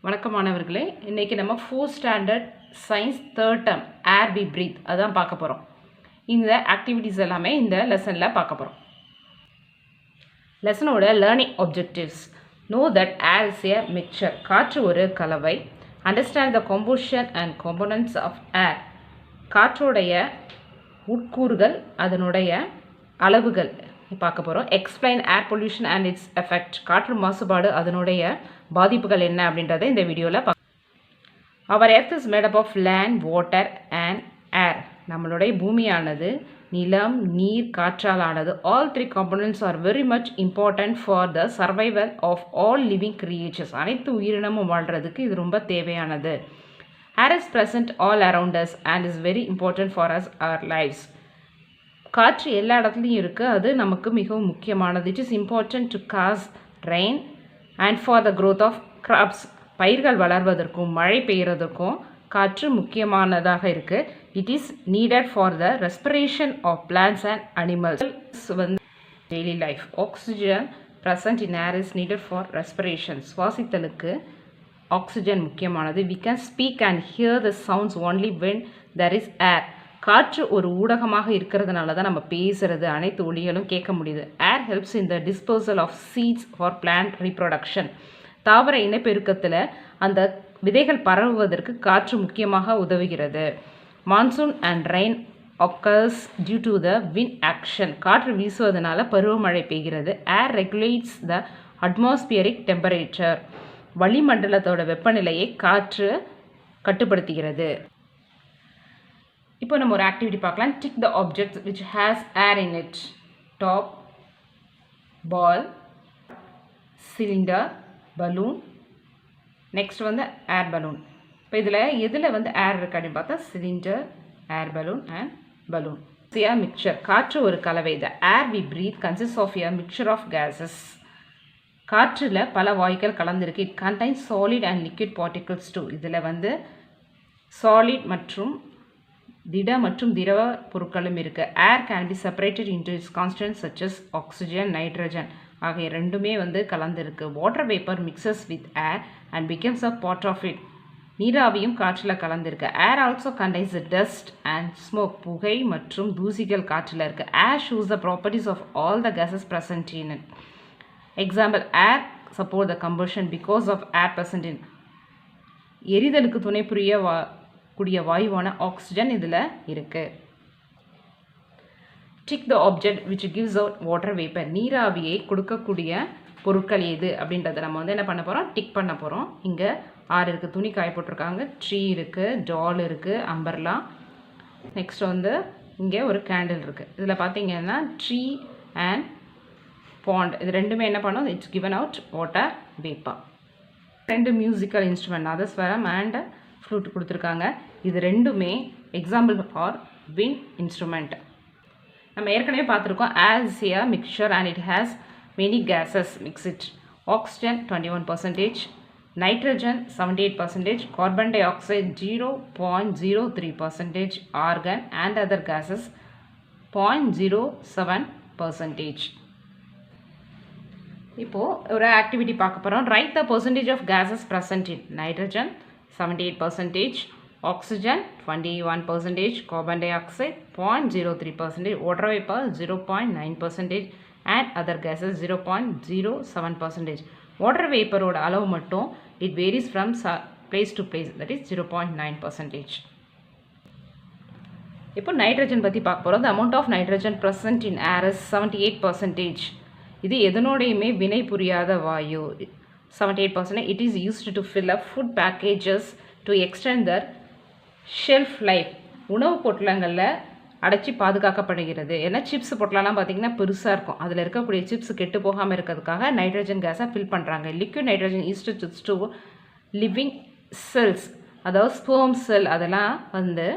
வணக்கம் மாணவர்களே, இன்றைக்கி நம்ம 4th standard science 3rd term air we breathe அதான் பார்க்க போகிறோம். இந்த ஆக்டிவிட்டீஸ் எல்லாமே இந்த லெசனில் பார்க்க போகிறோம். லெசனோட learning objectives: know that air is a mixture, காற்று ஒரு கலவை. Understand the composition and components of air, காற்றோடைய உட்கூறுகள் அதனுடைய அளவுகள் பார்க்க போகிறோம். Explain air pollution and its effect, காற்று மாசுபாடு அதனுடைய பாதிப்புகள் என்ன அப்படின்றத இந்த வீடியோவில் பார்க்க. Our earth is made of land, water and air, நம்மளுடைய பூமியானது நிலம், நீர், காற்றால் ஆனது. All three components are very much important for the survival of all living creatures, அனைத்து உயிரினமும் வாழ்கிறதுக்கு இது ரொம்ப தேவையானது. Air is present all around us and is very important for us our lifes, காற்று எல்லா இடத்துலையும் இருக்குது, அது நமக்கு மிகவும் முக்கியமானது. It is important to cause rain and for the growth of crops, பயிர்கள் வளர்வதற்கும் மழை பெய்கிறதுக்கும் காற்று முக்கியமானதாக இருக்குது. It is needed for the respiration of plants and animals வந்து daily life. Oxygen present in air is needed for respiration, சுவாசித்தலுக்கு oxygen முக்கியமானது. We can speak and hear the sounds only when there is air, காற்று ஒரு ஊடகமாக இருக்கிறதுனால தான் நம்ம பேசுகிறது, அனைத்து ஒலிகளும் கேட்க முடியுது. Air helps in the disposal of seeds for plant reproduction, தாவர இனப்பெருக்கத்தில் அந்த விதைகள் பரவுவதற்கு காற்று முக்கியமாக உதவுகிறது. Monsoon and rain occurs due to the wind action, காற்று வீசுவதனால பருவமழை பெய்கிறது. Air regulates the atmospheric temperature, வளிமண்டலத்தோட வெப்பநிலையை காற்று கட்டுப்படுத்துகிறது. இப்போ நம்ம ஒரு ஆக்டிவிட்டி பார்க்கலாம். Tick the objects which has air in it. Top, ball, cylinder, balloon. Next வந்து ஏர் பலூன். இப்போ இதில் எதில் வந்து ஏர் இருக்குது அப்படின்னு பார்த்தா cylinder, air balloon and balloon. a mixture, காற்று ஒரு கலவை. The air we breathe consist of a mixture of gases, காற்றில் பல வாயுக்கள் கலந்துருக்கு. It contains solid and liquid particles too, இதில் வந்து சாலிட் மற்றும் திட மற்றும் திரவ பொருட்களும் இருக்குது. Air can be separated into its constant such as oxygen, nitrogen ஆகிய ரெண்டுமே வந்து கலந்துருக்கு. Water vapour mixes with air and becomes a part of it, நீராவியும் காற்றில் கலந்துருக்கு. Air also contains dust and smoke, புகை மற்றும் தூசிகள் காற்றில் இருக்குது. Air shows the properties of all the gases present in it. Example, air support the combustion because of air present in, எரிதலுக்கு துணை புரிய கூடிய வாயுவான ஆக்சிஜன் இதில் இருக்குது. Tick the object which gives out water vapour, நீராவியை கொடுக்கக்கூடிய பொருட்கள் எது அப்படின்றத நம்ம வந்து என்ன பண்ண போகிறோம், டிக் பண்ண போகிறோம். இங்கே 6 இருக்குது, துணி காய போட்டிருக்காங்க, ட்ரீ இருக்குது, டால் இருக்குது, அம்பர்லா. நெக்ஸ்ட் வந்து இங்கே ஒரு கேண்டில் இருக்குது. இதில் பார்த்தீங்கன்னா ட்ரீ அண்ட் பாண்ட், இது ரெண்டுமே என்ன பண்ணோம், it's given out water vapour. 2 musical instrument, nadaswaram and flute கொடுத்துருக்காங்க. இது ரெண்டுமே எக்ஸாம்பிள் ஃபார் விண்ட் இன்ஸ்ட்ருமெண்ட். நம்ம ஏற்கனவே பார்த்துருக்கோம். As a mixture and it has many gases mix it. Oxygen 21%, nitrogen 78%, carbon dioxide 0.03%, argon and other gases 0.07%. இப்போது ஒரு ஆக்டிவிட்டி பார்க்க போகிறோம். Write the percentage of gases present in. Nitrogen 78%, oxygen 21%, carbon dioxide 0.03%, water vapor 0.9% and other gases 0.07%. water vapor ஓட அளவு மட்டும் it varies from place to place, that is 0.9%. இப்போ nitrogen பற்றி பார்க்க போகிறோம். the amount of nitrogen present in air is 78%. இது எதனோடையுமே வினை புரியாத வாயு. 78%. It is used to fill up food packages to extend their shelf life. உணவு பொட்டலங்களில் அடைச்சி பாதுகாக்கப்படுகிறது. ஏன்னா சிப்ஸ் பொட்டலாம் பார்த்திங்கன்னா பெருசாக இருக்கும், அதில் இருக்கக்கூடிய சிப்ஸ் கெட்டு போகாமல் இருக்கிறதுக்காக நைட்ரஜன் கேஸை ஃபில் பண்ணுறாங்க. Liquid nitrogen used to living cells, அதாவது ஸ்பெர்ம் செல், அதெல்லாம் வந்து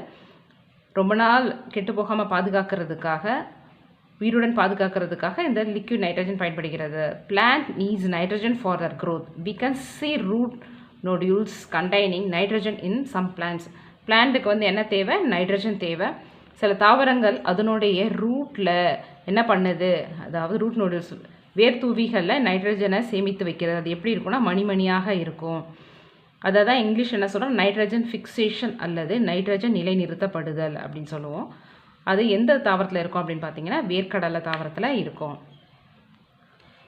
ரொம்ப நாள் கெட்டு போகாமல் பாதுகாக்கிறதுக்காக, உயிருடன் பாதுகாக்கிறதுக்காக இந்த லிக்விட் நைட்ரஜன் பயன்படுகிறது. Plant needs nitrogen for their growth. We can see root nodules containing nitrogen in some plants. பிளான்ட்டுக்கு வந்து என்ன தேவை, நைட்ரஜன் தேவை. சில தாவரங்கள் அதனுடைய ரூட்டில் என்ன பண்ணுது, அதாவது ரூட் நோடியூல்ஸ் வேர் தூவிகளில் நைட்ரஜனை சேமித்து வைக்கிறது. அது எப்படி இருக்கும்னா மணிமணியாக இருக்கும். அதை தான் இங்கிலீஷ் என்ன சொல்கிறோம், நைட்ரஜன் ஃபிக்சேஷன் அல்லது நைட்ரஜன் நிலைநிறுத்தப்படுதல் அப்படின்னு சொல்லுவோம். அது எந்த தாவரத்தில் இருக்கும் அப்படின்னு பார்த்தீங்கன்னா வேர்க்கடலை தாவரத்தில் இருக்கும்.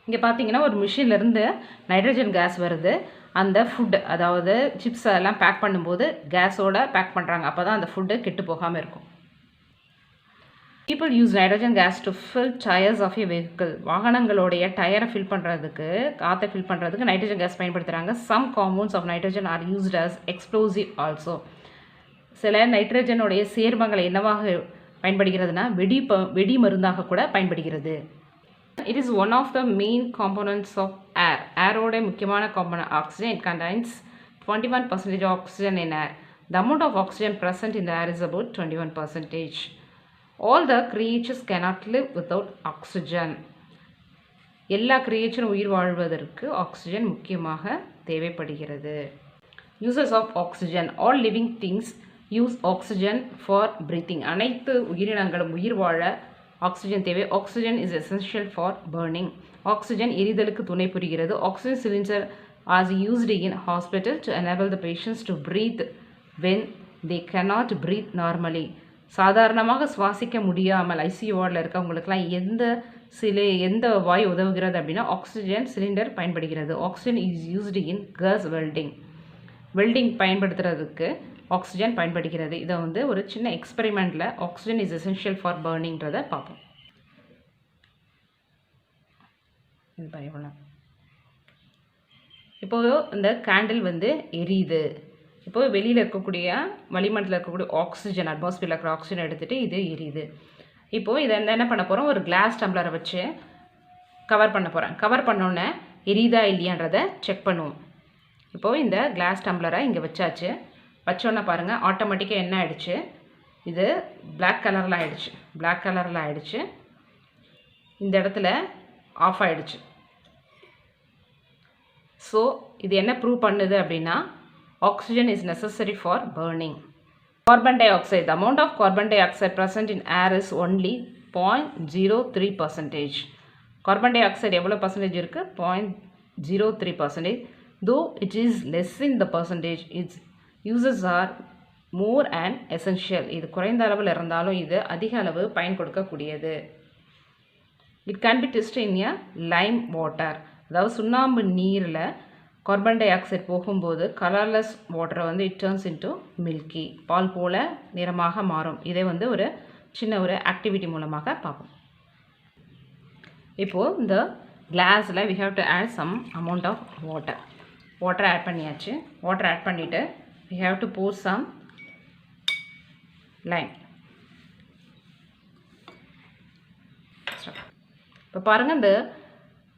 இங்கே பார்த்தீங்கன்னா ஒரு மிஷின்லேருந்து நைட்ரஜன் கேஸ் வருது. அந்த ஃபுட் அதாவது சிப்ஸ் எல்லாம் பேக் பண்ணும்போது கேஸோட பேக் பண்ணுறாங்க. அப்போ தான் அந்த ஃபுட்டு கெட்டு போகாமல் இருக்கும். People use nitrogen gas to fill tires of a vehicle. வாகனங்களுடைய டயரை ஃபில் பண்ணுறதுக்கு, காற்றை ஃபில் பண்ணுறதுக்கு நைட்ரஜன் கேஸ் பயன்படுத்துகிறாங்க. Some compounds of nitrogen are used as explosive also. சில நைட்ரஜனுடைய சேர்மங்கள் என்னவாக பயன்படுகிறதுனா வெடி மருந்தாக கூட பயன்படுகிறது. It is one of the main components of air. ஏரோட முக்கியமான component oxygen. It contains 21% oxygen in air. The amount of oxygen present in the air is about 21%. All the creatures cannot live without oxygen. எல்லா கிரியேச்சரும் உயிர் வாழ்வதற்கு oxygen முக்கியமாக தேவைப்படுகிறது. Uses of oxygen. All living things use oxygen for breathing. அனைத்து உயிரினங்களும் உயிர் வாழ oxygen தேவை. Oxygen is essential for burning. Oxygen எரிதலுக்கு துணை புரிகிறது. Oxygen cylinder are used in hospital to enable the patients to breathe when they cannot breathe normally. சாதாரணமாக சுவாசிக்க முடியாமல் ஐசியூ வார்டில் இருக்கவங்களுக்குலாம் எந்த வாயு உதவுகிறது அப்படின்னா ஆக்சிஜன் சிலிண்டர் பயன்படுகிறது. Oxygen is used in gas welding பயன்படுத்துறதுக்கு ஆக்சிஜன் பயன்படுகிறது. இதை வந்து ஒரு சின்ன எக்ஸ்பெரிமெண்ட்டில் ஆக்சிஜன் இஸ் எசென்ஷியல் ஃபார் பர்னிங்கிறத பார்ப்போம். இது பண்ணலாம். இப்போது இந்த கேண்டில் வந்து எரியுது. இப்போது வெளியில் இருக்கக்கூடிய வளிமண்டலத்தில் இருக்கக்கூடிய ஆக்சிஜன், அட்மாஸ்பியரில் இருக்கிற ஆக்சிஜன் எடுத்துகிட்டு இது எரியுது. இப்போது இதை என்ன பண்ண போகிறோம், ஒரு கிளாஸ் டம்ளரை வச்சு கவர் பண்ண போகிறேன். கவர் பண்ணோன்னே எரியுதா இல்லையான்றதை செக் பண்ணுவோம். இப்போது இந்த கிளாஸ் டம்ளரை இங்கே வச்சாச்சு. வச்சோன்னே பாருங்கள் ஆட்டோமேட்டிக்காக என்ன ஆகிடுச்சு, இது பிளாக் கலரில் ஆகிடுச்சு. இந்த இடத்துல ஆஃப் ஆகிடுச்சு. ஸோ இது என்ன ப்ரூவ் பண்ணுது அப்படின்னா oxygen is necessary for burning. Carbon dioxide. The amount of carbon dioxide present in air is only 0.03%. Carbon dioxide எவ்வளோ பர்சன்டேஜ் இருக்குது, 0.03%. Though it is less in the percentage, its uses are more and essential. இது குறைந்த அளவில் இருந்தாலும் இது அதிக அளவு பயன் கொடுக்கக்கூடியது. It can be tested in a lime water. அதாவது சுண்ணாம்பு நீரில் கார்பன் டை ஆக்சைடு போகும்போது கலர்லெஸ் வாட்டரை வந்து இட் டர்ன்ஸ் இன்டு மில்கி, பால் போல நிறமாக மாறும். இதை வந்து ஒரு சின்ன ஒரு ஆக்டிவிட்டி மூலமாக பார்ப்போம். இப்போது இந்த கிளாஸில் we have to add some amount of water add பண்ணியாச்சு. வாட்டர் ஆட் பண்ணிவிட்டு we have to pour some lime. இப்போ பாருங்கள், இந்த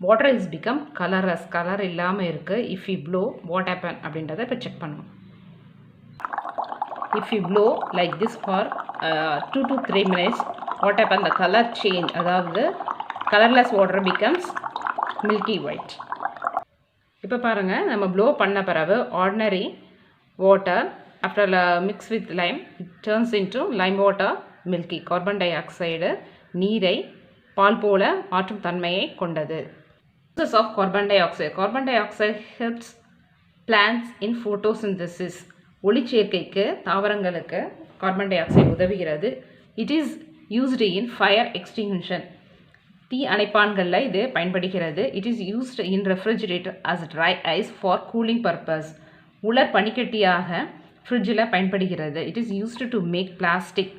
water is become colorless, colour இல்லாமல் இருக்குது. if you blow what happen அப்படின்றத இப்போ செக் பண்ணுவோம். if you blow like this for 2 to 3 minutes, what happen, the color change, அதாவது colorless water becomes milky white. இப்போ பாருங்கள், நம்ம blow பண்ண பிறகு ordinary water after mix with lime it turns into lime water milky. Carbon di oxide நீரை பால் போல மாற்றும் தன்மையை கொண்டது. Uses of carbon dioxide. Carbon dioxide helps plants in photosynthesis. ஒளிச்சேர்க்கைக்கு தாவரங்களுக்கு கார்பன் டை ஆக்சைடு உதவுகிறது. It is used in fire extinction. தீ அணைப்பான்களில் இது பயன்படுகிறது. It is used in refrigerator as dry ice for cooling purpose. உலர் பனிக்கட்டியாக ஃப்ரிட்ஜில் பயன்படுகிறது. It is used to make plastic.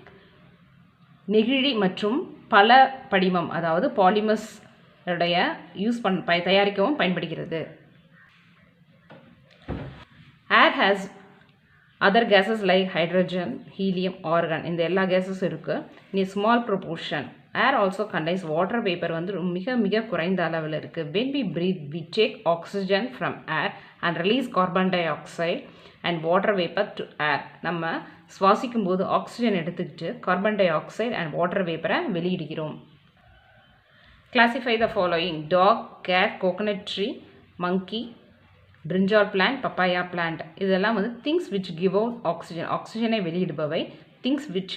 நெகிழி மற்றும் பல படிமம் அதாவது பாலிமர்ஸ் தயாரிக்கவும் பயன்படுகிறது. Air has other gases like hydrogen, helium, argon, இந்த எல்லா கேஸஸும் இருக்குது. In small proportion. Air also contains water vapour வந்து மிக மிக குறைந்த அளவில் இருக்குது. when we breathe we take oxygen from air and release carbon dioxide and water vapor to air. நம்ம சுவாசிக்கும் போது ஆக்சிஜன் எடுத்துக்கிட்டு carbon dioxide and water வேப்பரை வெளியிடுகிறோம். Classify the following: dog, cat, coconut tree, monkey, brinjal plant, papaya plant. இதெல்லாம் வந்து things which give out oxygen. ஆக்சிஜனை வெளியிடுபவை. things which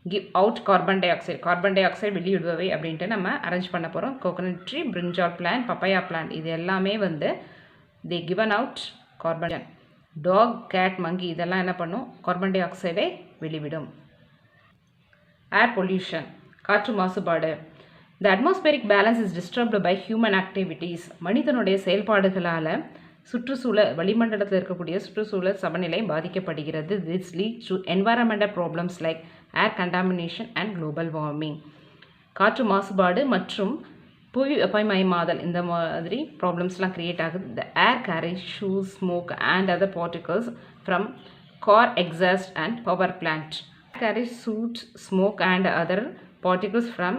give out carbon dioxide. Carbon dioxide வெளியிடுபவை அப்படின்ட்டு நம்ம arrange பண்ண போகிறோம். coconut tree, brinjal plant, papaya plant இது எல்லாமே வந்து they given out carbon. Dog, cat, monkey இதெல்லாம் என்ன பண்ணும்? கார்பன் டை ஆக்சைடை வெளிவிடும். ஏர் பொல்யூஷன், காற்று மாசுபாடு. The atmospheric balance is disturbed by human activities. மனிதனுடைய செயல்பாடுகளால் சுற்றுச்சூழல் வளிமண்டலத்தில் இருக்கக்கூடிய சுற்றுச்சூழல் சமநிலை பாதிக்கப்படுகிறது. This leads to environmental problems like air contamination and global warming. காற்று மாசுபாடு மற்றும் புவி வெப்பமயமாதல் இந்த மாதிரி ப்ராப்ளம்ஸ்லாம் க்ரியேட் ஆகுது. The air carries shoes, smoke and other particles from car exhaust and power plant. Carries soot, smoke and other particles from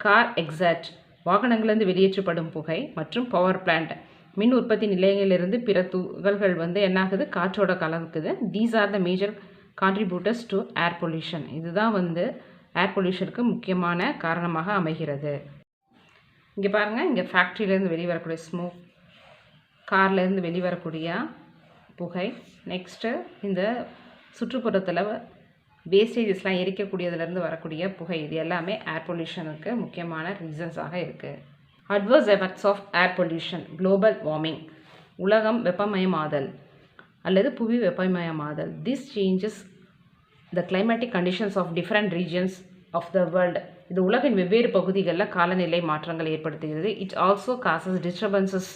car exhaust வாகனங்களிலிருந்து வெளியேற்றப்படும் புகை மற்றும் பவர் பிளான்ட் மின் உற்பத்தி நிலையங்களிலிருந்து பிற துகள்கள் என்னாகுது? காற்றோட கலக்குது. These are the major contributors to air pollution. இதுதான் ஏர் பொல்யூஷனுக்கு முக்கியமான காரணமாக அமைகிறது. இங்கே பாருங்கள், இங்கே ஃபேக்ட்ரியிலேருந்து வெளிவரக்கூடிய ஸ்மோக், கார்லேருந்து வெளிவரக்கூடிய புகை, நெக்ஸ்ட்டு இந்த சுற்றுப்புறத்தில் வேஸ்டேஜஸ்லாம் எரிக்கக்கூடியதுலேருந்து வரக்கூடிய புகை, இது எல்லாமே ஏர் பொல்யூஷனுக்கு முக்கியமான ரீசன்ஸாக இருக்குது. Adverse effects of air pollution. Global warming, உலகம் வெப்பமயமாதல் அல்லது புவி வெப்பமயமாதல். This changes the climatic conditions of different regions of the world. இது உலகின் வெவ்வேறு பகுதிகளில் காலநிலை மாற்றங்கள் ஏற்படுத்துகிறது. It also causes disturbances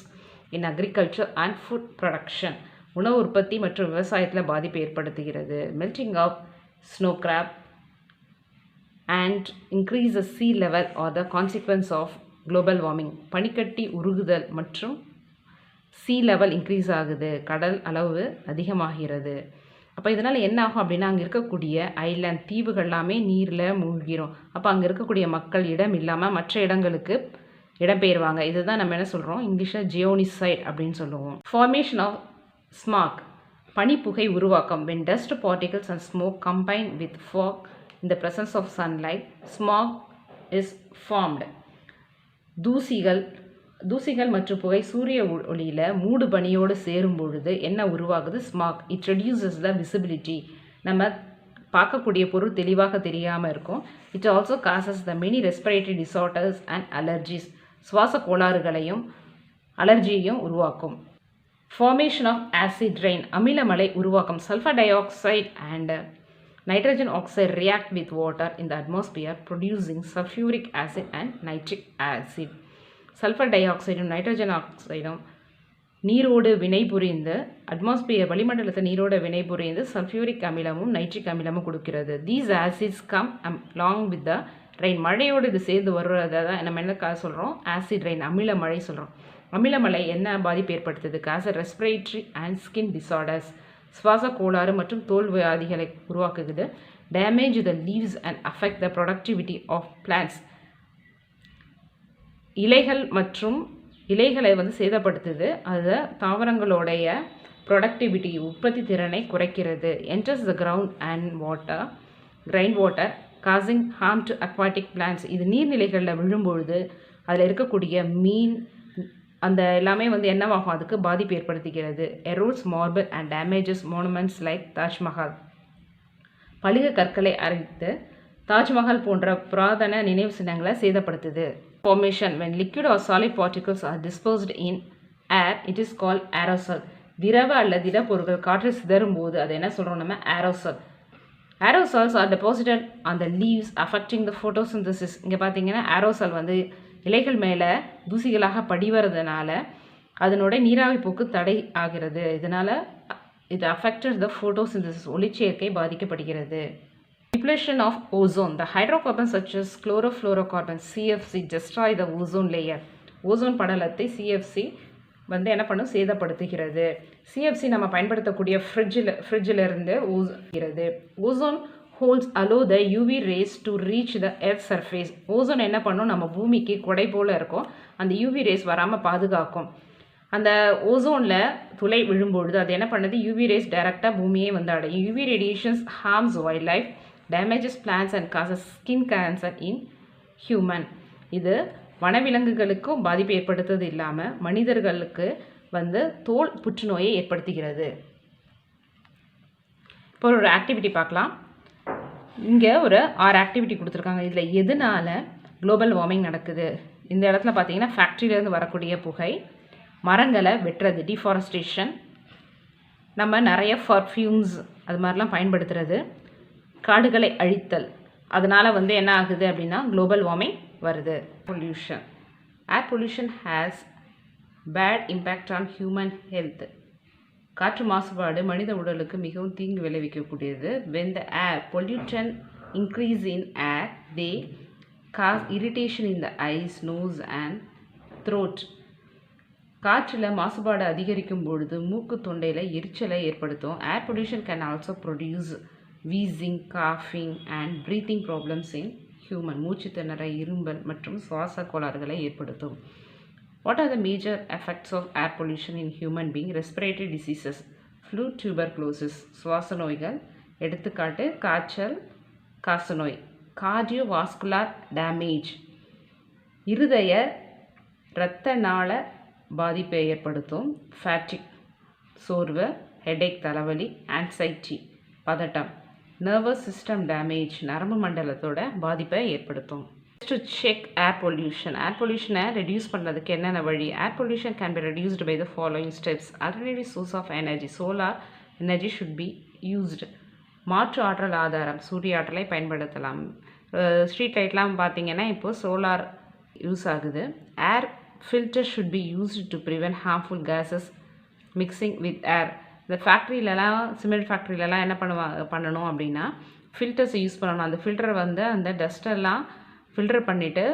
in agriculture and food production. உணவு உற்பத்தி மற்றும் விவசாயத்தில் பாதிப்பை ஏற்படுத்துகிறது. Melting of snow crab and increase the sea level or the consequence of global warming. பனிக்கட்டி உருகுதல் மற்றும் sea level increase ஆகுது, கடல் அளவு அதிகமாகிறது. அப்போ இதனால் என்ன ஆகும் அப்படின்னா, அங்கே இருக்கக்கூடிய ஐலாண்ட் தீவுகள் எல்லாமே நீரில் மூழ்கிரும். அப்போ அங்கே இருக்கக்கூடிய மக்கள் இடம் இல்லாமல் மற்ற இடங்களுக்கு இடம்பெயர்வாங்க. இதுதான் நம்ம என்ன சொல்கிறோம், இங்கிலீஷில் ஜியோனிசைட் அப்படின்னு சொல்லுவோம். ஃபார்மேஷன் ஆஃப் ஸ்மாக், பனிப்புகை உருவாக்கம். when dust particles and smoke combine with fog in the presence of sunlight, smog is formed. தூசிகள் மற்றும் புகை சூரிய ஒளியில் மூடு பனியோடு சேரும் பொழுது என்ன உருவாகுது? Smack. It reduces the visibility. நம்ம பார்க்கக்கூடிய பொருள் தெளிவாக தெரியாமல் இருக்கும். It also causes the many respiratory disorders and allergies. சுவாச கோளாறுகளையும் அலர்ஜியையும் உருவாக்கும். Formation of acid rain, அமிலமழை உருவாக்கம். Sulfur dioxide and nitrogen oxide react with water in the atmosphere producing sulfuric acid and nitric acid. Sulfur dioxide நைட்ரஜன் ஆக்சைடும் நீரோடு வினைபுரிந்து atmosphere வளிமண்டலத்தை நீரோடு வினைபுரிந்து sulphuric அமிலமும் nitric அமிலமும் கொடுக்கிறது. These acids come along with the rain. மழையோடு இது சேர்ந்து வருவதை தான் நம்ம என்ன சொல்கிறோம்? ஆசிட் ரெயின், அமில மழை சொல்கிறோம். அமிலமலை என்ன பாதிப்பு ஏற்படுத்துது? Causes respiratory and skin disorders, சுவாச கோளாறு மற்றும் தோல் வியாதிகளை உருவாக்குகிறது. Damage the leaves and affect the productivity of plants. இலைகளை சேதப்படுத்துது. அது தாவரங்களுடைய ப்ரொடக்டிவிட்டி உற்பத்தி திறனை குறைக்கிறது. Enters the ground and ground water causing harm to aquatic plants. இது நீர்நிலைகளில் விழும்பொழுது அதில் இருக்கக்கூடிய மீன் அந்த எல்லாமே என்னவாகும்? அதுக்கு பாதிப்பு ஏற்படுத்துகிறது. Erodes marble and damages monuments like Taj Mahal. பளிங்கு கற்களை அரைத்து தாஜ்மஹால் போன்ற புராதன நினைவு சின்னங்களை சேதப்படுத்துது. Formation when liquid or solid particles are dispersed in air, it is called aerosol. திரவ அல்லது திடப்பொருட்கள் காற்றில் சிதறும் போது அதை என்ன சொல்கிறோம் நம்ம? aerosol. Aerosols are deposited on the leaves affecting the photosynthesis. இங்கே பார்த்தீங்கன்னா aerosol இலைகள் மேலே தூசிகளாக படிவறதுனால அதனோட நீராவி போக்கு தடை ஆகிறது. இதனால் இது affected the photosynthesis, ஒளிச்சேர்க்கை பாதிக்கப்படுகிறது. Depletion of ozone. The hydrocarbons such as chlorofluorocarbons CFC destroy the ozone layer. Ozone படலத்தை CFC என்ன பண்ணும்? சேதப்படுத்துகிறது. CFC நம்ம பயன்படுத்தக்கூடிய ஃப்ரிட்ஜில் இருந்து ozone holes allow the UV rays to reach the earth surface. Ozone என்ன பண்ணும்? நம்ம பூமிக்கு கொடை போல் இருக்கும். அந்த UV rays வராமல் பாதுகாக்கும். அந்த ஓசோனில் துளை விழும்பொழுது அது என்ன பண்ணுது? UV rays டைரெக்டாக பூமியே அடையும். UV radiations harms wildlife, damages plants and causes skin cancer in human. இது வனவிலங்குகளுக்கும் பாதிப்பு ஏற்படுத்துறது இல்லாமல் மனிதர்களுக்கு தோல் புற்றுநோயை ஏற்படுத்துகிறது. இப்போ ஒரு ஆக்டிவிட்டி பார்க்கலாம். இங்கே ஒரு 6 ஆக்டிவிட்டி கொடுத்துருக்காங்க. இதில் எதனால் குளோபல் வார்மிங் நடக்குது? இந்த இடத்துல பார்த்தீங்கன்னா ஃபேக்ட்ரியிலேருந்து வரக்கூடிய புகை, மரங்களை வெட்டுறது டிஃபாரஸ்டேஷன், நம்ம நிறைய பர்ஃப்யூம்ஸ் அது மாதிரிலாம் பயன்படுத்துகிறது, காடுகளை அழித்தல், அதனால் வந்து என்ன ஆகுது அப்படின்னா குளோபல் வார்மிங் வருது. Pollution. Air pollution has bad impact on human health. காற்று மாசுபாடு மனித உடலுக்கு மிகவும் தீங்கு விளைவிக்கக்கூடியது. when the air pollutant increase in air, they cause irritation in the eyes, nose and throat. காற்றில் மாசுபாடு அதிகரிக்கும் பொழுது மூக்கு தொண்டையில் எரிச்சலை ஏற்படுத்தும். Air pollution can also produce wheezing, காஃபிங் and breathing problems in human. மூச்சு திணறல், இரும்பல் மற்றும் சுவாச கோளாறுகளை ஏற்படுத்தும். What are the major effects of air pollution in human being? Respiratory diseases, flu, tuberculosis, சுவாச நோய்கள், எடுத்துக்காட்டு காய்ச்சல், காசநோய். Cardiovascular damage, இருதய இரத்த நாள பாதிப்பை ஏற்படுத்தும். fatigue, சோர்வு, headache, தலைவலி. anxiety, பதட்டம். nervous system damage, நரம்பு மண்டலத்தோட பாதிப்பை ஏற்படுத்தும். To check air pollution. Air pollution reduce பண்ணுறதுக்கு என்னென்ன வழி? Air pollution can be reduced by the following steps. Alternative source of energy. Solar energy should be used. மாற்று ஆற்றல் ஆதாரம், சூரிய ஆற்றலை பயன்படுத்தலாம். ஸ்ட்ரீட் லைட்லாம் பார்த்தீங்கன்னா இப்போது சோலார் யூஸ் ஆகுது. Air filter should be used to prevent harmful gases mixing with air. இந்த ஃபேக்ட்ரியிலலாம், சிமெண்ட் ஃபேக்ட்ரியிலலாம் என்ன பண்ணணும் அப்படின்னா ஃபில்டர்ஸை யூஸ் பண்ணணும். அந்த ஃபில்டரை வந்து அந்த டஸ்டெல்லாம் ஃபில்டர் பண்ணிவிட்டு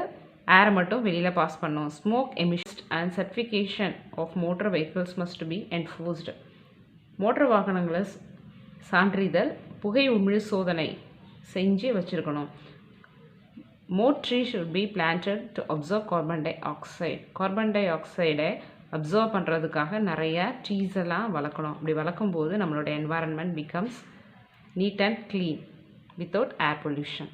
ஏரை மட்டும் வெளியில் பாஸ் பண்ணணும். Smoke emission and certification of motor vehicles must be enforced. Motor வாகனங்களை சான்றிதழ், புகை உமிழ் சோதனை செஞ்சு வச்சுருக்கணும். More tree should be planted to absorb carbon dioxide. Carbon டை ஆக்சைடை அப்சர்வ் பண்ணுறதுக்காக நிறைய ட்ரீஸ் எல்லாம் வளர்க்கணும். அப்படி வளர்க்கும்போது நம்மளோட environment becomes neat and clean without air pollution.